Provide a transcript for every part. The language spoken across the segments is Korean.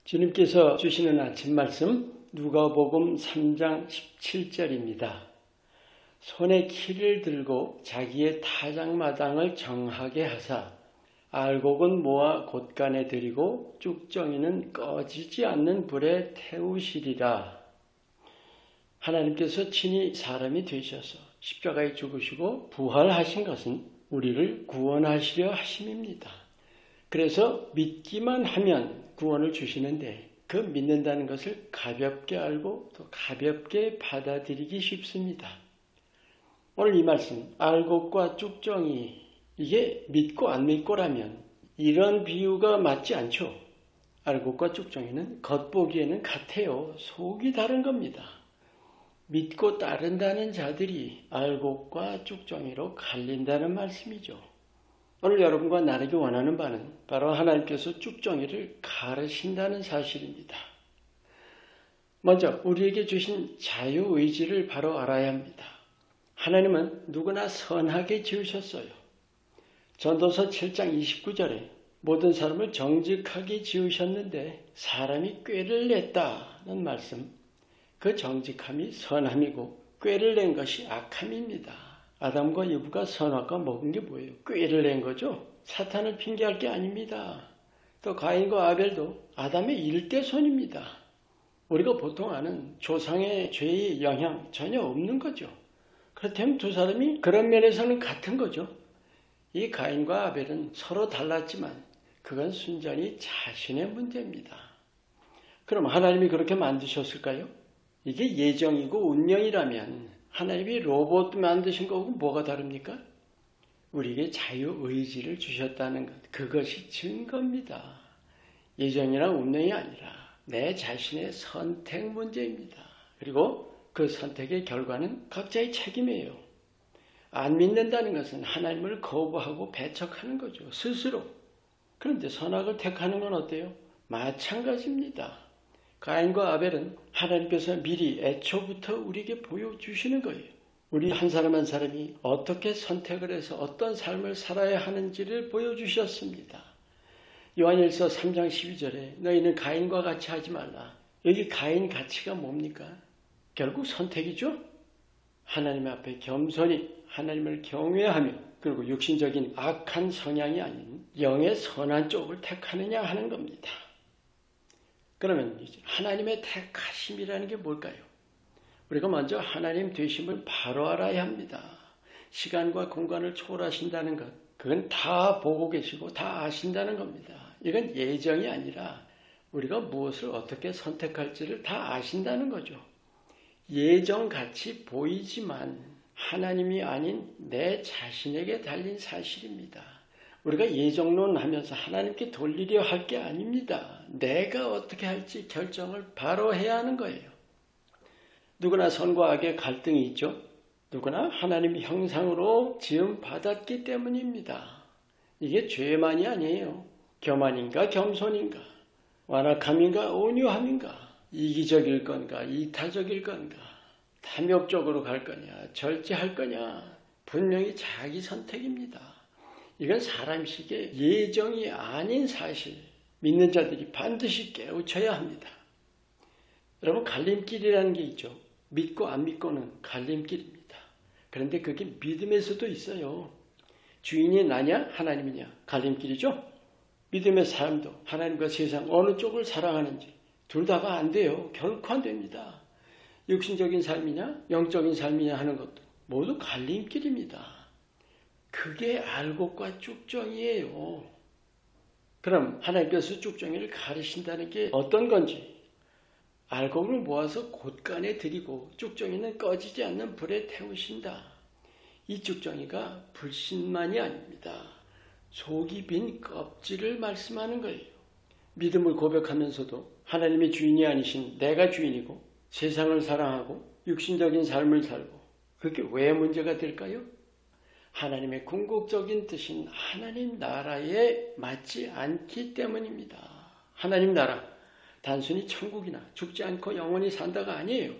주님께서 주시는 아침 말씀 누가복음 3장 17절입니다. 손에 키를 들고 자기의 타작마당을 정하게 하사 알곡은 모아 곳간에 들이고 쭉정이는 꺼지지 않는 불에 태우시리라. 하나님께서 친히 사람이 되셔서 십자가에 죽으시고 부활하신 것은 우리를 구원하시려 하심입니다. 그래서 믿기만 하면 구원을 주시는데 그 믿는다는 것을 가볍게 알고 또 가볍게 받아들이기 쉽습니다. 오늘 이 말씀 알곡과 쭉정이 이게 믿고 안 믿고라면 이런 비유가 맞지 않죠. 알곡과 쭉정이는 겉보기에는 같아요. 속이 다른 겁니다. 믿고 따른다는 자들이 알곡과 쭉정이로 갈린다는 말씀이죠. 오늘 여러분과 나누기 원하는 바는 바로 하나님께서 쭉정이를 가르신다는 사실입니다. 먼저 우리에게 주신 자유의지를 바로 알아야 합니다. 하나님은 누구나 선하게 지으셨어요. 전도서 7장 29절에 모든 사람을 정직하게 지으셨는데 사람이 꾀를 냈다는 말씀, 그 정직함이 선함이고 꾀를 낸 것이 악함입니다. 아담과 이브가 선악과 먹은 게 뭐예요? 꾀를 낸 거죠. 사탄을 핑계할 게 아닙니다. 또 가인과 아벨도 아담의 일대손입니다. 우리가 보통 아는 조상의 죄의 영향 전혀 없는 거죠. 그렇다면 두 사람이 그런 면에서는 같은 거죠. 이 가인과 아벨은 서로 달랐지만 그건 순전히 자신의 문제입니다. 그럼 하나님이 그렇게 만드셨을까요? 이게 예정이고 운명이라면 하나님이 로봇 만드신 거하고 뭐가 다릅니까? 우리에게 자유의지를 주셨다는 것, 그것이 증거입니다. 예정이나 운명이 아니라 내 자신의 선택 문제입니다. 그리고 그 선택의 결과는 각자의 책임이에요. 안 믿는다는 것은 하나님을 거부하고 배척하는 거죠. 스스로. 그런데 선악을 택하는 건 어때요? 마찬가지입니다. 가인과 아벨은 하나님께서 미리 애초부터 우리에게 보여주시는 거예요. 우리 한 사람 한 사람이 어떻게 선택을 해서 어떤 삶을 살아야 하는지를 보여주셨습니다. 요한일서 3장 12절에 너희는 가인과 같이 하지 말라. 여기 가인 가치가 뭡니까? 결국 선택이죠. 하나님 앞에 겸손히 하나님을 경외하며 그리고 육신적인 악한 성향이 아닌 영의 선한 쪽을 택하느냐 하는 겁니다. 그러면 이제 하나님의 택하심이라는 게 뭘까요? 우리가 먼저 하나님 되심을 바로 알아야 합니다. 시간과 공간을 초월하신다는 것, 그건 다 보고 계시고 다 아신다는 겁니다. 이건 예정이 아니라 우리가 무엇을 어떻게 선택할지를 다 아신다는 거죠. 예정같이 보이지만 하나님이 아닌 내 자신에게 달린 사실입니다. 우리가 예정론 하면서 하나님께 돌리려 할 게 아닙니다. 내가 어떻게 할지 결정을 바로 해야 하는 거예요. 누구나 선과 악의 갈등이 있죠. 누구나 하나님 형상으로 지음 받았기 때문입니다. 이게 죄만이 아니에요. 교만인가 겸손인가, 완악함인가 온유함인가, 이기적일 건가 이타적일 건가, 탐욕적으로 갈 거냐 절제할 거냐, 분명히 자기 선택입니다. 이건 사람식의 예정이 아닌 사실, 믿는 자들이 반드시 깨우쳐야 합니다. 여러분, 갈림길이라는 게 있죠. 믿고 안 믿고는 갈림길입니다. 그런데 그게 믿음에서도 있어요. 주인이 나냐 하나님이냐 갈림길이죠. 믿음의 사람도 하나님과 세상 어느 쪽을 사랑하는지 둘 다가 안 돼요. 결코 안 됩니다. 육신적인 삶이냐 영적인 삶이냐 하는 것도 모두 갈림길입니다. 그게 알곡과 쭉정이에요. 그럼 하나님께서 쭉정이를 가르신다는 게 어떤 건지, 알곡을 모아서 곳간에 들이고 쭉정이는 꺼지지 않는 불에 태우신다. 이 쭉정이가 불신만이 아닙니다. 속이 빈 껍질을 말씀하는 거예요. 믿음을 고백하면서도 하나님의 주인이 아니신 내가 주인이고 세상을 사랑하고 육신적인 삶을 살고, 그게 왜 문제가 될까요? 하나님의 궁극적인 뜻인 하나님 나라에 맞지 않기 때문입니다. 하나님 나라, 단순히 천국이나 죽지 않고 영원히 산다가 아니에요.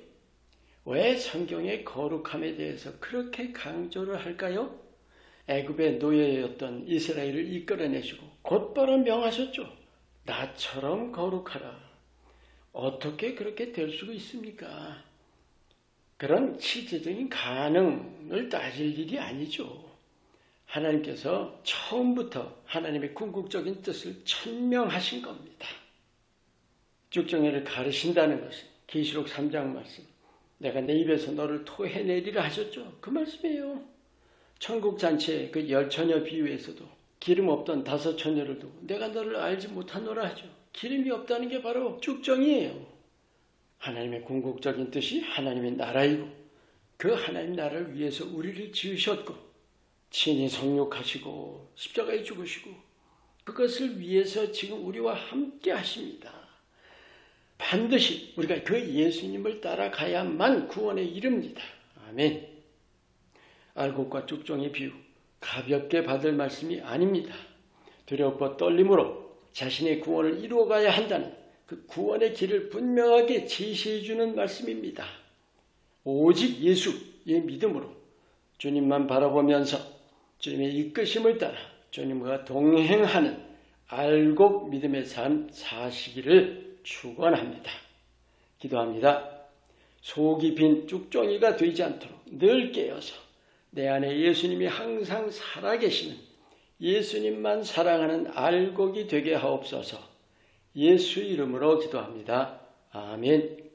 왜 성경의 거룩함에 대해서 그렇게 강조를 할까요? 애굽의 노예였던 이스라엘을 이끌어내시고 곧바로 명하셨죠. 나처럼 거룩하라. 어떻게 그렇게 될 수가 있습니까? 그런 실제적인 가능을 따질 일이 아니죠. 하나님께서 처음부터 하나님의 궁극적인 뜻을 천명하신 겁니다. 죽정회를 가르신다는 것은 계시록 3장 말씀, 내가 내 입에서 너를 토해내리라 하셨죠. 그 말씀이에요. 천국잔치의 그 10처녀 비유에서도 기름 없던 5처녀를 두고 내가 너를 알지 못하노라 하죠. 기름이 없다는 게 바로 죽정이에요. 하나님의 궁극적인 뜻이 하나님의 나라이고 그 하나님 나라를 위해서 우리를 지으셨고 친히 성육하시고 십자가에 죽으시고 그것을 위해서 지금 우리와 함께 하십니다. 반드시 우리가 그 예수님을 따라가야만 구원에 이릅니다. 아멘. 알곡과 죽종의 비유, 가볍게 받을 말씀이 아닙니다. 두렵고 떨림으로 자신의 구원을 이루어가야 한다는 그 구원의 길을 분명하게 제시해 주는 말씀입니다. 오직 예수의 믿음으로 주님만 바라보면서 주님의 이끄심을 따라 주님과 동행하는 알곡 믿음의 삶 사시기를 축원합니다. 기도합니다. 속이 빈 쭉종이가 되지 않도록 늘 깨어서 내 안에 예수님이 항상 살아계시는 예수님만 사랑하는 알곡이 되게 하옵소서. 예수 이름으로 기도합니다. 아멘.